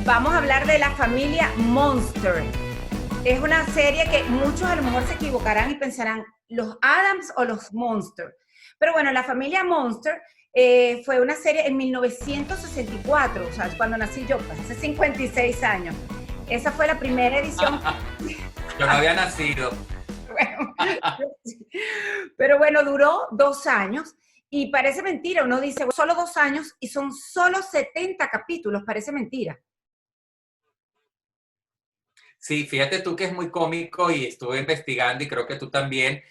Vamos a hablar de la familia Monster. Es una serie que muchos a lo mejor se equivocarán y pensarán, ¿los Addams o los Monster? Pero bueno, la familia Monster fue una serie en 1964, o sea, cuando nací yo, pues, hace 56 años. Esa fue la primera edición. Yo no había nacido. Bueno, pero bueno, duró 2 años y parece mentira, uno dice, solo 2 años y son solo 70 capítulos, parece mentira. Sí, fíjate tú que es muy cómico y estuve investigando y creo que tú también.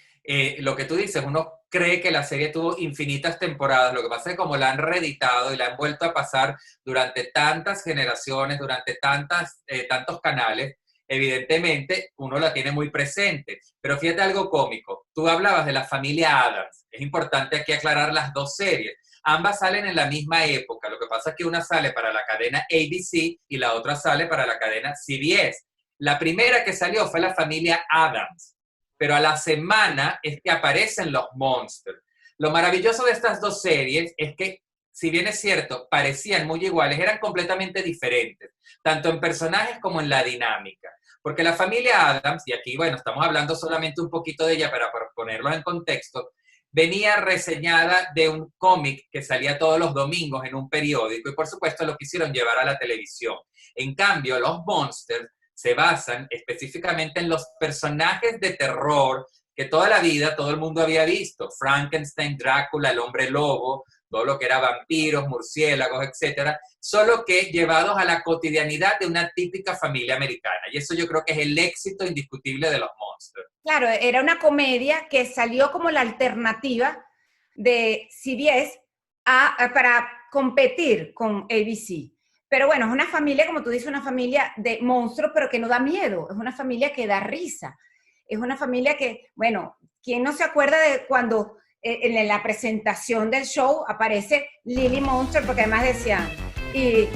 Lo que tú dices, uno cree que la serie tuvo infinitas temporadas, lo que pasa es que como la han reeditado y la han vuelto a pasar durante tantas generaciones, durante tantos canales, evidentemente uno la tiene muy presente. Pero fíjate algo cómico, tú hablabas de la familia Addams, es importante aquí aclarar las dos series. Ambas salen en la misma época, lo que pasa es que una sale para la cadena ABC y la otra sale para la cadena CBS. La primera que salió fue la familia Addams, pero a la semana es que aparecen los Monsters. Lo maravilloso de estas dos series es que, si bien es cierto, parecían muy iguales, eran completamente diferentes, tanto en personajes como en la dinámica. Porque la familia Addams, y aquí, bueno, estamos hablando solamente un poquito de ella para ponerlos en contexto, venía reseñada de un cómic que salía todos los domingos en un periódico y por supuesto lo quisieron llevar a la televisión. En cambio, los Monsters se basan específicamente en los personajes de terror que toda la vida todo el mundo había visto. Frankenstein, Drácula, el hombre lobo, todo lo que era vampiros, murciélagos, etcétera, solo que llevados a la cotidianidad de una típica familia americana. Y eso yo creo que es el éxito indiscutible de los Monsters. Claro, era una comedia que salió como la alternativa de CBS para competir con ABC. Pero bueno, es una familia, como tú dices, una familia de monstruos, pero que no da miedo. Es una familia que da risa. Es una familia que, bueno, ¿quién no se acuerda de cuando en la presentación del show aparece Lily Monster? Porque además decían, y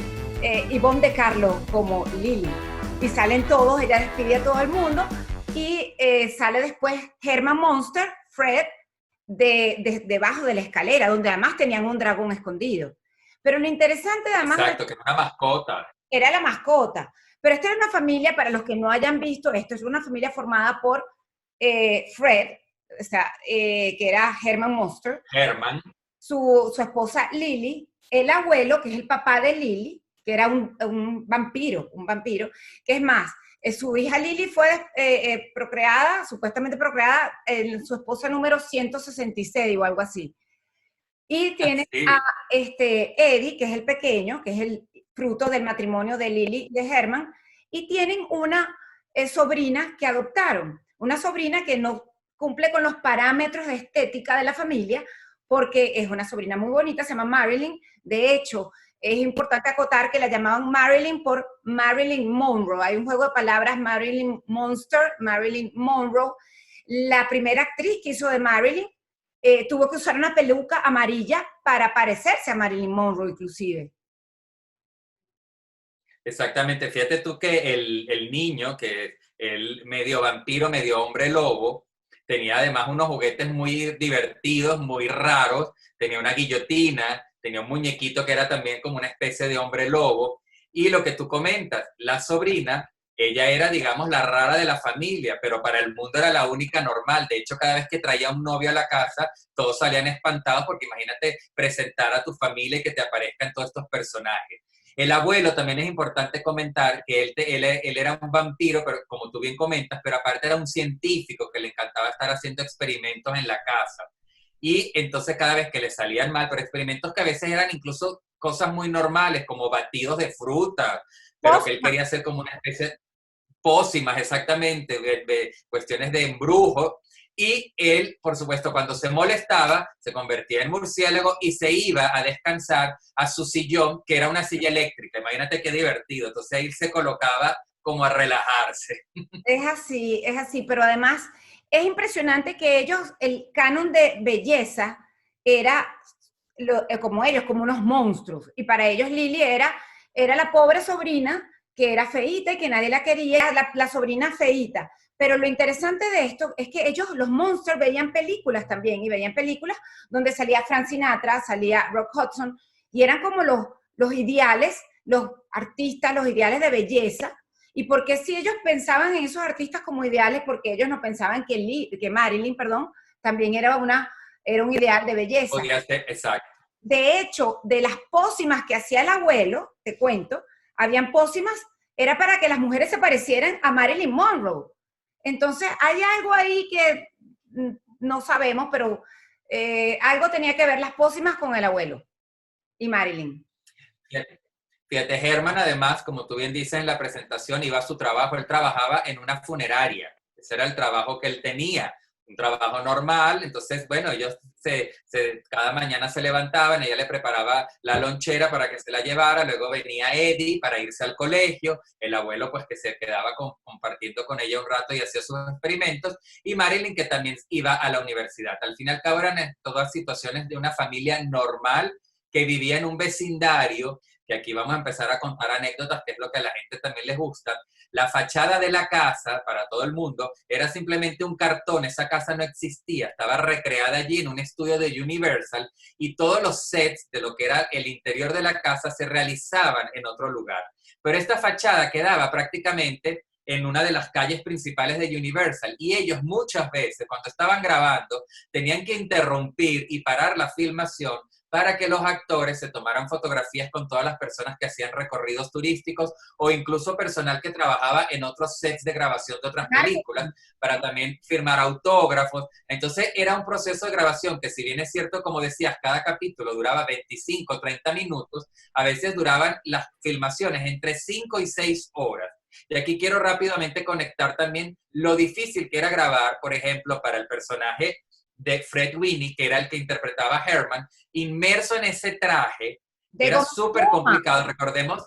Ivonne de Carlo como Lily. Y salen todos, ella despide a todo el mundo. Y sale después Herman Monster, Fred, debajo de la escalera, donde además tenían un dragón escondido. Pero lo interesante además Exacto, que es una mascota. era la mascota. Pero esta era una familia, para los que no hayan visto esto, es una familia formada por Fred, o sea, que era Herman Monster, Herman. su esposa Lily, el abuelo, que es el papá de Lily, que era un vampiro, que es más, su hija Lily fue procreada, supuestamente procreada, en su esposa número 166 o algo así. Y tiene a Sí. Eddie, que es el pequeño, que es el fruto del matrimonio de Lily y de Herman, y tienen una sobrina que adoptaron, una sobrina que no cumple con los parámetros de estética de la familia, porque es una sobrina muy bonita, se llama Marilyn. De hecho, es importante acotar que la llamaban Marilyn por Marilyn Monroe. Hay un juego de palabras, Marilyn Monster, Marilyn Monroe. La primera actriz que hizo de Marilyn tuvo que usar una peluca amarilla para parecerse a Marilyn Monroe, inclusive. Exactamente, fíjate tú que el niño, que es el medio vampiro, medio hombre lobo, tenía además unos juguetes muy divertidos, muy raros, tenía una guillotina, tenía un muñequito que era también como una especie de hombre lobo, y lo que tú comentas, la sobrina, ella era, digamos, la rara de la familia, pero para el mundo era la única normal. De hecho, cada vez que traía un novio a la casa, todos salían espantados porque imagínate presentar a tu familia y que te aparezcan todos estos personajes. El abuelo también es importante comentar que él era un vampiro, pero como tú bien comentas, pero aparte era un científico que le encantaba estar haciendo experimentos en la casa. Y entonces cada vez que le salían mal, pero experimentos que a veces eran incluso cosas muy normales, como batidos de fruta, pero que él quería hacer como una especie de pócimas, exactamente, de cuestiones de embrujo, y él, por supuesto, cuando se molestaba, se convertía en murciélago y se iba a descansar a su sillón, que era una silla eléctrica. Imagínate qué divertido. Entonces ahí se colocaba como a relajarse. Es así, pero además es impresionante que ellos, el canon de belleza era como ellos, como unos monstruos. Y para ellos Lily era la pobre sobrina que era feíta y que nadie la quería, la sobrina feíta. Pero lo interesante de esto es que ellos, los monsters, veían películas también, y veían películas donde salía Frank Sinatra, salía Rock Hudson, y eran como los ideales los artistas, los ideales de belleza, y porque si ellos pensaban en esos artistas como ideales, porque ellos no pensaban que Marilyn, perdón, también era un ideal de belleza. Podía ser, exacto. De hecho, de las pócimas que hacía el abuelo, te cuento, habían pócimas, era para que las mujeres se parecieran a Marilyn Monroe. Entonces, hay algo ahí que no sabemos, pero algo tenía que ver las pócimas con el abuelo y Marilyn. Fíjate, Herman, además, como tú bien dices en la presentación, iba a su trabajo, él trabajaba en una funeraria. Ese era el trabajo que él tenía, un trabajo normal. Entonces, bueno, ellos cada mañana se levantaban, ella le preparaba la lonchera para que se la llevara, luego venía Eddie para irse al colegio, el abuelo pues que se quedaba compartiendo con ella un rato y hacía sus experimentos, y Marilyn que también iba a la universidad. Al fin y al cabo eran todas situaciones de una familia normal que vivía en un vecindario, que aquí vamos a empezar a contar anécdotas, que es lo que a la gente también les gusta. La fachada de la casa, para todo el mundo, era simplemente un cartón, esa casa no existía, estaba recreada allí en un estudio de Universal, y todos los sets de lo que era el interior de la casa se realizaban en otro lugar. Pero esta fachada quedaba prácticamente en una de las calles principales de Universal, y ellos muchas veces, cuando estaban grabando, tenían que interrumpir y parar la filmación para que los actores se tomaran fotografías con todas las personas que hacían recorridos turísticos o incluso personal que trabajaba en otros sets de grabación de otras películas para también firmar autógrafos. Entonces era un proceso de grabación que, si bien es cierto, como decías, cada capítulo duraba 25 o 30 minutos, a veces duraban las filmaciones entre 5 y 6 horas. Y aquí quiero rápidamente conectar también lo difícil que era grabar, por ejemplo, para el personaje de Fred Winnie, que era el que interpretaba a Herman, inmerso en ese traje, era súper complicado. Recordemos,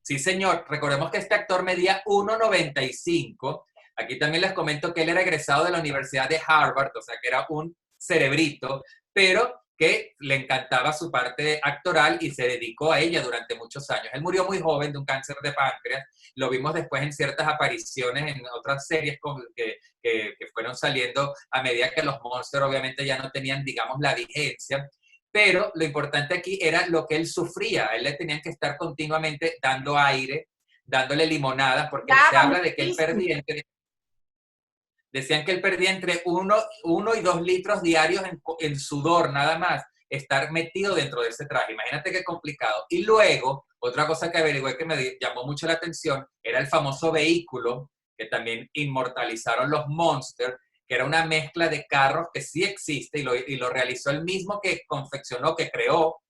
sí señor, recordemos que este actor medía 1,95. Aquí también les comento que él era egresado de la Universidad de Harvard, o sea que era un cerebrito, pero que le encantaba su parte actoral y se dedicó a ella durante muchos años. Él murió muy joven de un cáncer de páncreas, lo vimos después en ciertas apariciones en otras series que fueron saliendo a medida que los Monsters obviamente ya no tenían, digamos, la vigencia, pero lo importante aquí era lo que él sufría. A él le tenían que estar continuamente dando aire, dándole limonadas, porque se habla de que él perdía decían que él perdía entre 1 y 2 litros diarios en sudor, nada más, estar metido dentro de ese traje. Imagínate qué complicado. Y luego, otra cosa que averigüé que me llamó mucho la atención, era el famoso vehículo que también inmortalizaron los Monsters, que era una mezcla de carros que sí existe y lo realizó el mismo que confeccionó, que creó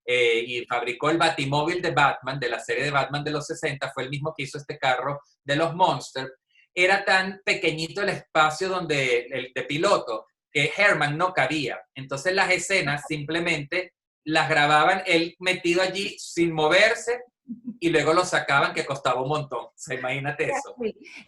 y fabricó el Batimóvil de Batman, de la serie de Batman de los 60, fue el mismo que hizo este carro de los Monsters. Era tan pequeñito el espacio el de piloto que Herman no cabía. Entonces las escenas simplemente las grababan él metido allí sin moverse y luego lo sacaban, que costaba un montón. O sea, imagínate eso.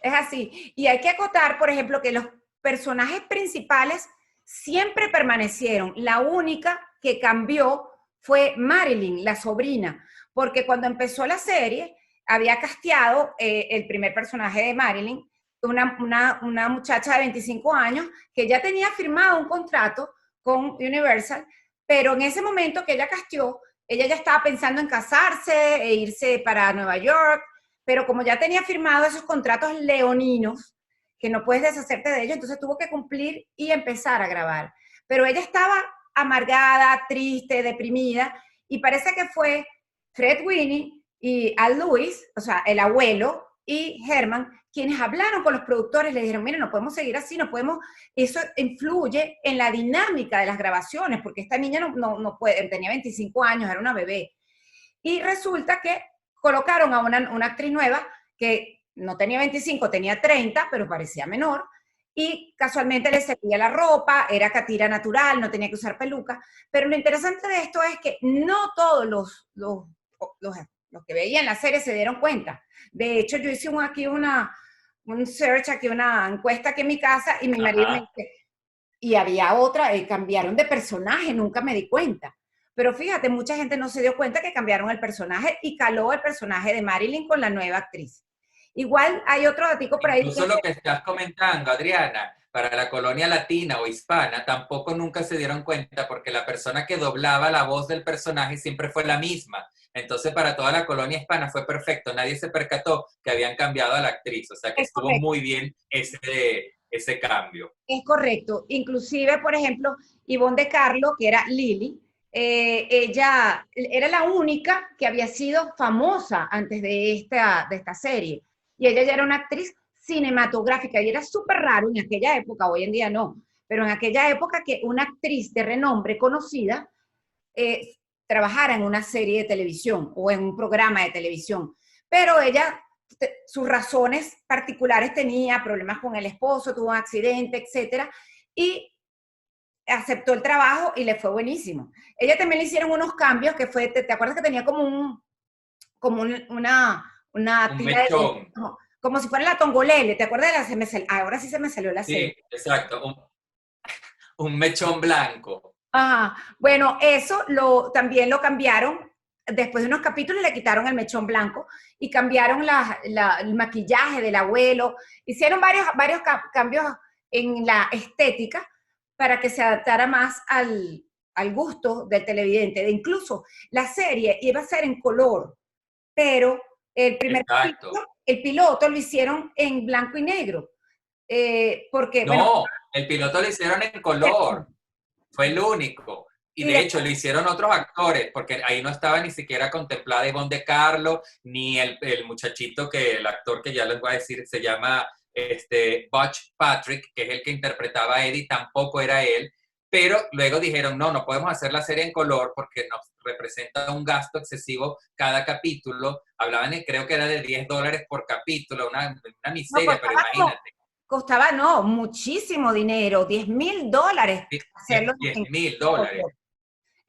Es así. Y hay que acotar, por ejemplo, que los personajes principales siempre permanecieron. La única que cambió fue Marilyn, la sobrina, porque cuando empezó la serie había casteado el primer personaje de Marilyn, una muchacha de 25 años que ya tenía firmado un contrato con Universal, pero en ese momento que ella casteó, ella ya estaba pensando en casarse e irse para Nueva York, pero como ya tenía firmado esos contratos leoninos, que no puedes deshacerte de ellos, entonces tuvo que cumplir y empezar a grabar. Pero ella estaba amargada, triste, deprimida, y parece que fue Fred Winnie y Al Lewis, o sea, el abuelo, y Herman, quienes hablaron con los productores, le dijeron, mire, no podemos seguir así, no podemos, eso influye en la dinámica de las grabaciones, porque esta niña no puede, tenía 25 años, era una bebé. Y resulta que colocaron a una actriz nueva que no tenía 25, tenía 30, pero parecía menor, y casualmente le servía la ropa, era catira natural, no tenía que usar peluca, pero lo interesante de esto es que no todos los que veían la serie se dieron cuenta. De hecho, yo hice un search aquí, una encuesta aquí en mi casa, y mi marido me dice, y había otra, cambiaron de personaje, nunca me di cuenta. Pero fíjate, mucha gente no se dio cuenta que cambiaron el personaje y caló el personaje de Marilyn con la nueva actriz. Igual hay otro datico por ahí. Incluso lo que estás comentando, Adriana, para la colonia latina o hispana, tampoco nunca se dieron cuenta porque la persona que doblaba la voz del personaje siempre fue la misma. Entonces, para toda la colonia hispana fue perfecto. Nadie se percató que habían cambiado a la actriz. O sea, que Es estuvo correcto. muy bien ese cambio. Es correcto. Inclusive, por ejemplo, Ivonne de Carlo, que era Lily, ella era la única que había sido famosa antes de esta serie. Y ella ya era una actriz cinematográfica y era súper raro en aquella época, hoy en día no, pero en aquella época que una actriz de renombre conocida eh, trabajara en una serie de televisión o en un programa de televisión. Pero ella, sus razones particulares tenía, problemas con el esposo, tuvo un accidente, etcétera, y aceptó el trabajo y le fue buenísimo. Ella también le hicieron unos cambios que fue, ¿te acuerdas que tenía una Un tira de, mechón. como si fuera la tongolele? ¿Te acuerdas de ahora sí se me salió la Sí, serie? exacto. Un mechón blanco. Ajá. Bueno, eso también lo cambiaron. Después de unos capítulos le quitaron el mechón blanco y cambiaron el maquillaje del abuelo. Hicieron varios cambios en la estética para que se adaptara más al gusto del televidente. Incluso la serie iba a ser en color, pero el primer Exacto. capítulo, el piloto lo hicieron en blanco y negro. Porque, bueno, No, el piloto lo hicieron en color. Fue el único. Y y de hecho después, lo hicieron otros actores, porque ahí no estaba ni siquiera contemplada Ivonne de Carlo, ni el muchachito el actor que ya les voy a decir, se llama Butch Patrick, que es el que interpretaba a Eddie, tampoco era él. Pero luego dijeron, no podemos hacer la serie en color porque nos representa un gasto excesivo cada capítulo. Hablaban, creo que era de $10 por capítulo, una no, miseria, pero imagínate. costaba, no, muchísimo dinero, $10,000 hacerlo diez en mil dólares. color.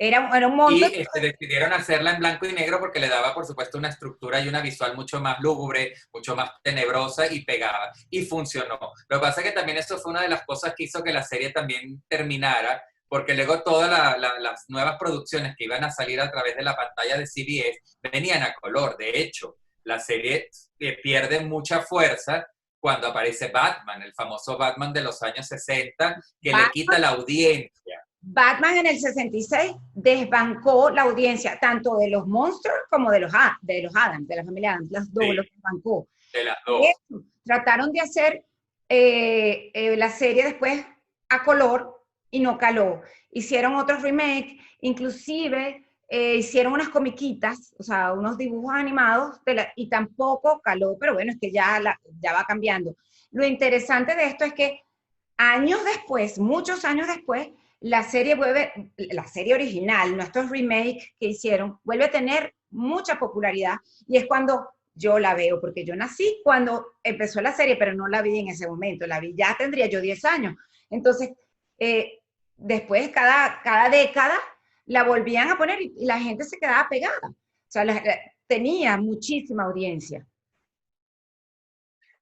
Era un monto. Y decidieron hacerla en blanco y negro porque le daba, por supuesto, una estructura y una visual mucho más lúgubre, mucho más tenebrosa y pegaba. Y funcionó. Lo que pasa es que también eso fue una de las cosas que hizo que la serie también terminara, porque luego todas las nuevas producciones que iban a salir a través de la pantalla de CBS venían a color. De hecho, la serie pierde mucha fuerza cuando aparece Batman, el famoso Batman de los años 60, que le quita la audiencia. Batman en el 66 desbancó la audiencia, tanto de los monstruos como de los Adams, de la familia Adams, los dos los Sí, desbancó. de las De dos. hecho, trataron de hacer la serie después a color y no caló. Hicieron otros remakes, inclusive hicieron unas comiquitas, o sea, unos dibujos animados y tampoco caló, pero bueno, es que ya va cambiando. Lo interesante de esto es que años después, muchos años después, la serie original, nuestros remakes que hicieron, vuelve a tener mucha popularidad y es cuando yo la veo, porque yo nací cuando empezó la serie, pero no la vi en ese momento, la vi ya tendría yo 10 años. Entonces, después cada década la volvían a poner y la gente se quedaba pegada. O sea, tenía muchísima audiencia.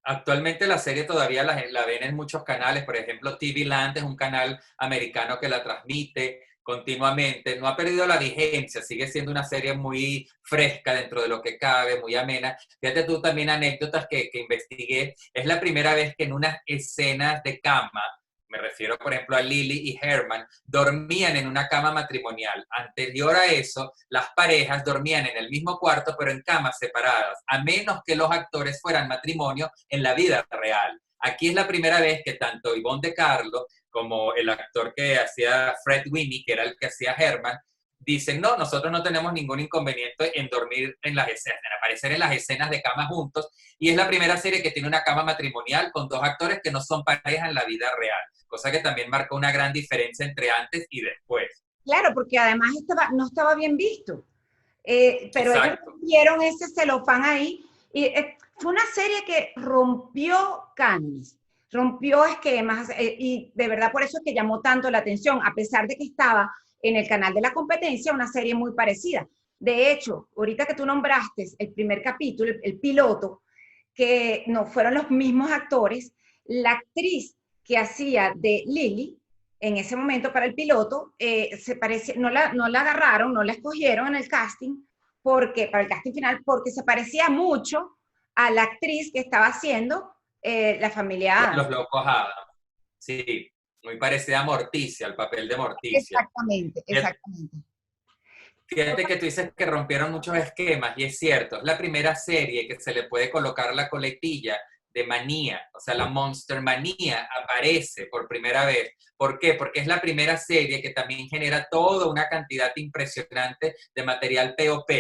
Actualmente la serie todavía la ven en muchos canales, por ejemplo, TV Land es un canal americano que la transmite continuamente, no ha perdido la vigencia, sigue siendo una serie muy fresca dentro de lo que cabe, muy amena. Fíjate tú también anécdotas que investigué, es la primera vez que en unas escenas de cama, me refiero por ejemplo a Lily y Herman, dormían en una cama matrimonial. Anterior a eso, las parejas dormían en el mismo cuarto, pero en camas separadas, a menos que los actores fueran matrimonio en la vida real. Aquí es la primera vez que tanto Ivonne de Carlo como el actor que hacía Fred Winnie, que era el que hacía Herman, dicen, no, nosotros no tenemos ningún inconveniente en dormir en las escenas, en aparecer en las escenas de cama juntos, y es la primera serie que tiene una cama matrimonial con dos actores que no son pareja en la vida real, cosa que también marca una gran diferencia entre antes y después. Claro, porque además no estaba bien visto. Pero ellos Exacto. vieron ese celofán ahí y fue una serie que rompió cánones, rompió esquemas y de verdad por eso es que llamó tanto la atención, a pesar de que estaba en el canal de la competencia, una serie muy parecida. De hecho, ahorita que tú nombraste el primer capítulo, el piloto, que no fueron los mismos actores, la actriz que hacía de Lily en ese momento para el piloto, no la agarraron, no la escogieron en el casting, para el casting final, porque se parecía mucho a la actriz que estaba haciendo la familia Adams. Los locos Adams. Sí, muy parecida a Morticia, al papel de Morticia. Exactamente, exactamente. Fíjate que tú dices que rompieron muchos esquemas, y es cierto, es la primera serie que se le puede colocar la coletilla de manía, o sea, la Monster Manía aparece por primera vez. ¿Por qué? Porque es la primera serie que también genera toda una cantidad impresionante de material POP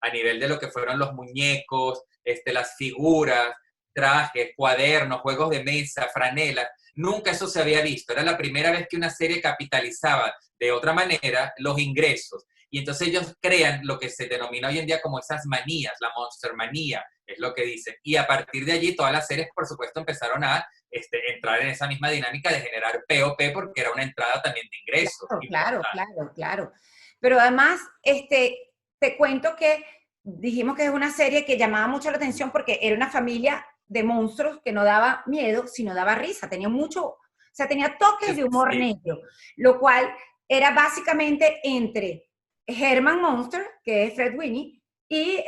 a nivel de lo que fueron los muñecos, las figuras, trajes, cuadernos, juegos de mesa, franelas. Nunca eso se había visto. Era la primera vez que una serie capitalizaba de otra manera los ingresos. Y entonces ellos crean lo que se denomina hoy en día como esas manías, la Monster Manía, es lo que dicen. Y a partir de allí todas las series, por supuesto, empezaron a entrar en esa misma dinámica de generar POP porque era una entrada también de ingresos. Claro, claro, claro. Pero además, te cuento que dijimos que es una serie que llamaba mucho la atención porque era una familia de monstruos que no daba miedo, sino daba risa. Tenía mucho, o sea, tenía toques de humor negro, lo cual era básicamente entre Herman Monster, que es Fred Winnie, y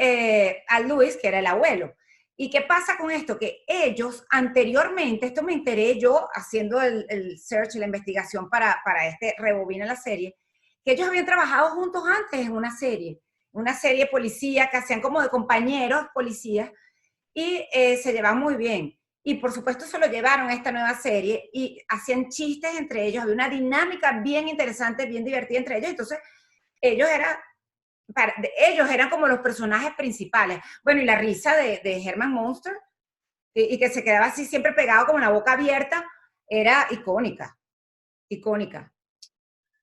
Al Lewis, que era el abuelo. ¿Y qué pasa con esto? Que ellos anteriormente, esto me enteré yo haciendo el search, la investigación para rebobina la serie, que ellos habían trabajado juntos antes en una serie policía que hacían como de compañeros policías y se llevaban muy bien. Y por supuesto se lo llevaron a esta nueva serie y hacían chistes entre ellos, había una dinámica bien interesante, bien divertida entre ellos. Entonces ellos eran como los personajes principales. Bueno, y la risa de Herman Monster, y que se quedaba así siempre pegado como la boca abierta, era icónica, icónica.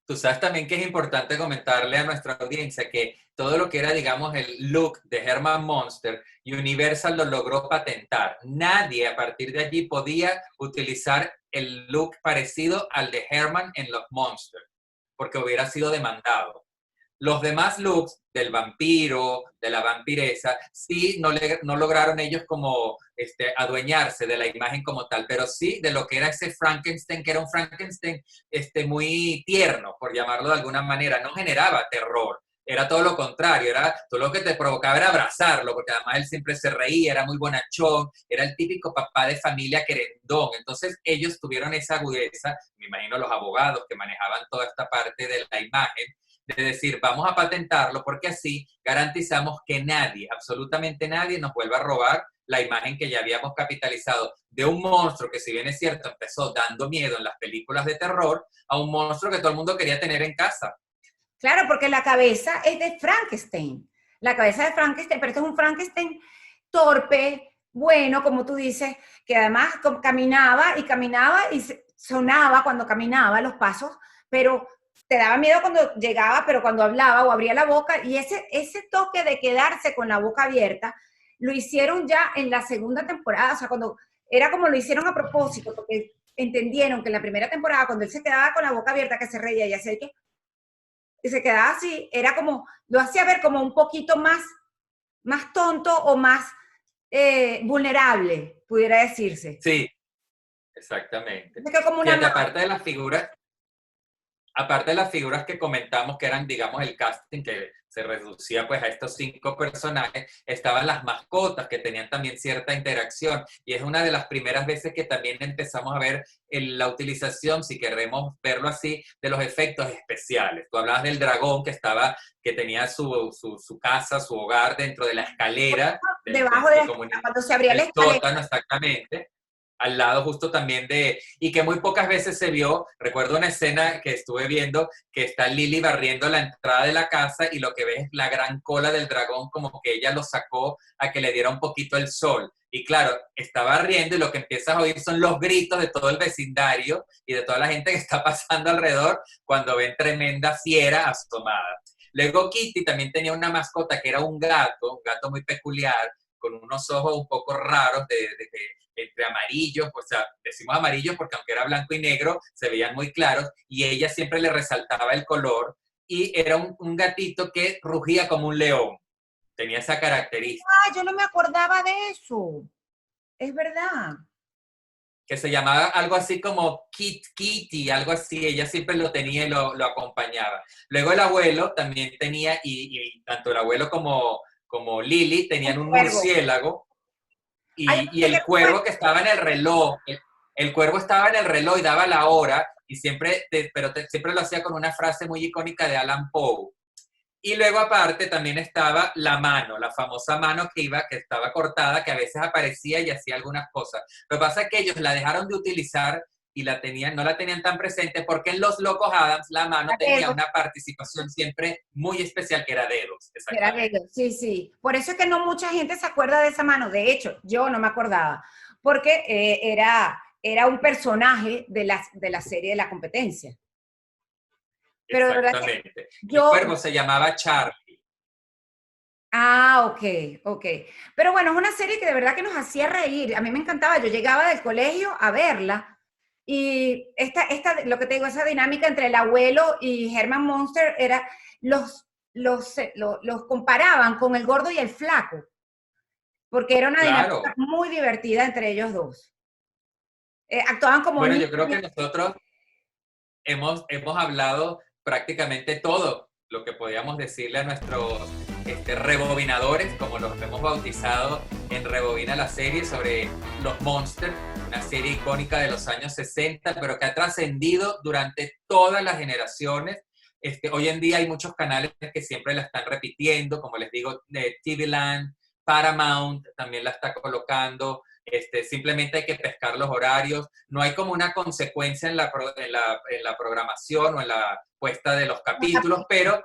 Tú sabes también que es importante comentarle a nuestra audiencia que todo lo que era, digamos, el look de Herman Monster, Universal lo logró patentar. Nadie a partir de allí podía utilizar el look parecido al de Herman en los Monsters, porque hubiera sido demandado. Los demás looks del vampiro, de la vampiresa, sí no lograron ellos como adueñarse de la imagen como tal, pero sí de lo que era ese Frankenstein, que era un Frankenstein muy tierno, por llamarlo de alguna manera, no generaba terror. Era todo lo contrario, era todo lo que te provocaba era abrazarlo, porque además él siempre se reía, era muy bonachón, era el típico papá de familia querendón. Entonces ellos tuvieron esa agudeza, me imagino los abogados que manejaban toda esta parte de la imagen, de decir, vamos a patentarlo porque así garantizamos que nadie, absolutamente nadie, nos vuelva a robar la imagen que ya habíamos capitalizado de un monstruo que, si bien es cierto, empezó dando miedo en las películas de terror, a un monstruo que todo el mundo quería tener en casa. Claro, porque la cabeza es de Frankenstein. La cabeza de Frankenstein, pero este es un Frankenstein torpe, bueno, como tú dices, que además caminaba y sonaba cuando caminaba los pasos, pero te daba miedo cuando llegaba, pero cuando hablaba o abría la boca, y ese toque de quedarse con la boca abierta, lo hicieron ya en la segunda temporada, o sea, cuando era como lo hicieron a propósito, porque entendieron que en la primera temporada, cuando él se quedaba con la boca abierta, que se reía y hacía que se quedaba así, era como, lo hacía ver como un poquito más tonto o más vulnerable, pudiera decirse. Sí, exactamente. Es que como una Fíjate, aparte de las figuras que comentamos que eran, digamos, el casting que se reducía pues a estos 5 personajes, estaban las mascotas que tenían también cierta interacción, y es una de las primeras veces que también empezamos a ver la utilización, si queremos verlo así, de los efectos especiales. Tú hablabas del dragón que tenía su casa, su hogar dentro de la escalera, debajo de la escalera, cuando se abría la escalera. Sótano, exactamente. Al lado justo también y que muy pocas veces se vio, recuerdo una escena que estuve viendo, que está Lily barriendo la entrada de la casa y lo que ves es la gran cola del dragón, como que ella lo sacó a que le diera un poquito el sol. Y claro, está barriendo y lo que empiezas a oír son los gritos de todo el vecindario y de toda la gente que está pasando alrededor cuando ven tremenda fiera asomada. Luego Kitty también tenía una mascota que era un gato muy peculiar, con unos ojos un poco raros entre amarillos, o sea, decimos amarillos porque aunque era blanco y negro, se veían muy claros, y ella siempre le resaltaba el color, y era un gatito que rugía como un león, tenía esa característica. Ah, yo no me acordaba de eso, es verdad. Que se llamaba algo así como Kitty, algo así, ella siempre lo tenía y lo acompañaba. Luego el abuelo también tenía, y tanto el abuelo como Lily tenían un murciélago, y el cuervo que estaba en el reloj, el cuervo estaba en el reloj y daba la hora, y siempre lo hacía con una frase muy icónica de Alan Poe. Y luego aparte también estaba la mano, la famosa mano que estaba cortada, que a veces aparecía y hacía algunas cosas. Lo que pasa es que ellos la dejaron de utilizar y no la tenían tan presente porque en Los Locos Adams la mano tenía Dedos, una participación siempre muy especial que era dedos, era exactamente. dedos, sí, sí. Por eso es que no mucha gente se acuerda de esa mano. De hecho, yo no me acordaba, porque era un personaje de la serie de la competencia. Pero de verdad que Exactamente. El yo, cuervo se llamaba Charlie. ok, ok. Pero bueno, es una serie que de verdad que nos hacía reír. A mí me encantaba. Yo llegaba del colegio a verla y lo que te digo, esa dinámica entre el abuelo y Herman Monster era, los comparaban con el gordo y el flaco, porque era una dinámica Claro. muy divertida entre ellos dos. Actuaban como Bueno, niños. yo creo que nosotros hemos hablado prácticamente todo lo que podíamos decirle a nuestros rebobinadores, como los hemos bautizado en Rebobina la serie, sobre los Monsters, una serie icónica de los años 60, pero que ha trascendido durante todas las generaciones. Hoy en día hay muchos canales que siempre la están repitiendo, como les digo, de TV Land, Paramount también la está colocando. Simplemente hay que pescar los horarios, no hay como una consecuencia en la programación o en la puesta de los capítulos, pero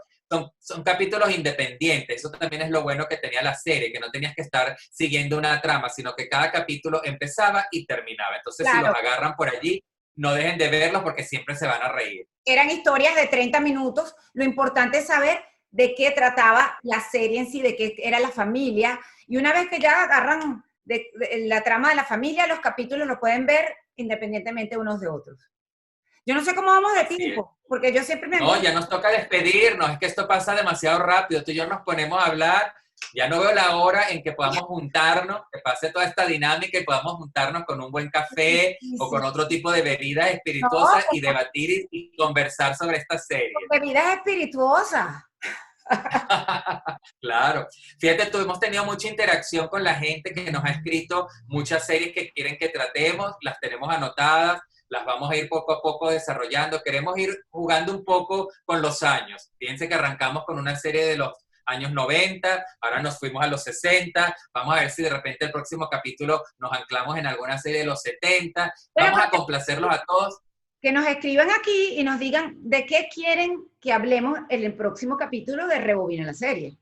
son capítulos independientes. Eso también es lo bueno que tenía la serie, que no tenías que estar siguiendo una trama, sino que cada capítulo empezaba y terminaba. Entonces, si los Claro, agarran por allí, no dejen de verlos porque siempre se van a reír. eran historias de 30 minutos. Lo importante es saber de qué trataba la serie en sí, de qué era la familia. Y una vez que ya agarran la trama de la familia, los capítulos lo pueden ver independientemente unos de otros. Yo no sé cómo vamos de Así es. tiempo, porque yo siempre me No, angustio. ya nos toca despedirnos, es que esto pasa demasiado rápido. Tú y yo nos ponemos a hablar, ya no veo la hora en que podamos juntarnos, que pase toda esta dinámica y podamos juntarnos con un buen café Sí, o sí. con otro tipo de bebida No, espirituosa y debatir y conversar sobre esta con serie. bebidas espirituosas. Claro. Fíjate, tú hemos tenido mucha interacción con la gente que nos ha escrito muchas series que quieren que tratemos, las tenemos anotadas, las vamos a ir poco a poco desarrollando. Queremos ir jugando un poco con los años. Fíjense que arrancamos con una serie de los años 90, ahora nos fuimos a los 60, vamos a ver si de repente el próximo capítulo nos anclamos en alguna serie de los 70, Bueno, vamos a complacerlos a todos. que nos escriban aquí y nos digan de qué quieren que hablemos en el próximo capítulo de Rebobina la serie.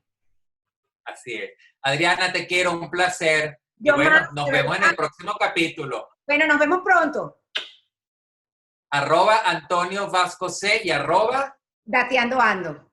Así es. Adriana, te quiero, un placer. Y Yo más, bueno, nos de vemos en verdad. el próximo capítulo. Bueno, nos vemos pronto. @Antonio Vasco C y @ Dateando ando.